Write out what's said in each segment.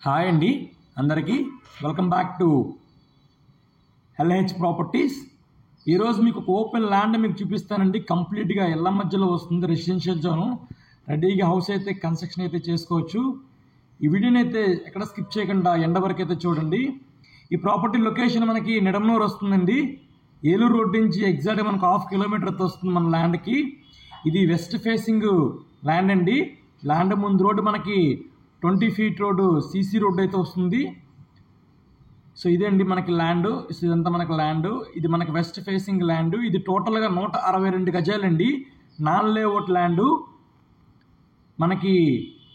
Hi అండి అందరికీ welcome back to LH properties. ఈరోజు మీకు ఒక ఓపెన్ ల్యాండ్ మీకు చూపిస్తానండి. కంప్లీట్గా ఇళ్ళ మధ్యలో వస్తుంది, రెసిడెన్షియల్ జోను. రెడీగా హౌస్ అయితే కన్స్ట్రక్షన్ అయితే చేసుకోవచ్చు. ఈ వీడియోని అయితే ఎక్కడ స్కిప్ చేయకుండా ఎండ వరకు అయితే చూడండి. ఈ ప్రాపర్టీ లొకేషన్ మనకి నిడమనూరు వస్తుందండి. ఏలూరు రోడ్ నుంచి ఎగ్జాక్ట్గా మనకు 1/2 కిలోమీటర్ వస్తుంది మన ల్యాండ్కి. ఇది వెస్ట్ ఫేసింగ్ ల్యాండ్ అండి. ల్యాండ్ ముందు రోడ్డు మనకి 20 ఫీట్ రోడ్డు సీసీ రోడ్డు అయితే వస్తుంది. సో ఇదే అండి మనకి ల్యాండ్. ఇదంతా మనకి ల్యాండ్. ఇది మనకి వెస్ట్ ఫేసింగ్ ల్యాండ్. ఇది టోటల్గా 162 గజాలండి. Non layout land. మనకి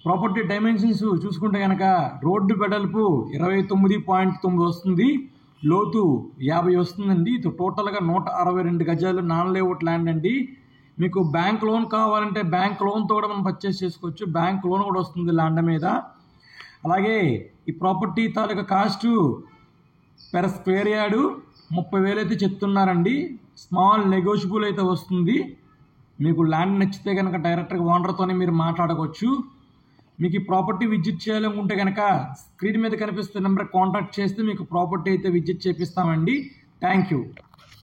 ప్రాపర్టీ డైమెన్షన్స్ చూసుకుంటే కనుక రోడ్డు వెడల్పు 29.9 వస్తుంది, లోతు 50 వస్తుందండి. ఇది టోటల్గా 162 గజాలు నాన్ లేఅవుట్ ల్యాండ్ అండి. మీకు బ్యాంక్ లోన్ కావాలంటే బ్యాంక్ లోన్తో కూడా మనం పర్చేస్ చేసుకోవచ్చు. బ్యాంక్ లోన్ కూడా వస్తుంది ల్యాండ్ మీద. అలాగే ఈ ప్రాపర్టీ తాలూకా కాస్ట్ పెర్ స్క్వేర్ యార్డు 30,000 అయితే చెప్తున్నారండి. స్మాల్ నెగోషియబుల్ అయితే వస్తుంది. మీకు ల్యాండ్ నచ్చితే కనుక డైరెక్ట్గా ఓనర్తోనే మీరు మాట్లాడుకోవచ్చు. మీకు ఈ ప్రాపర్టీ విజిట్ చేయాలనుకుంటే కనుక స్క్రీన్ మీద కనిపిస్తున్న నెంబర్ కాంటాక్ట్ చేస్తే మీకు ప్రాపర్టీ అయితే విజిట్ చేపిస్తామండి. Thank you.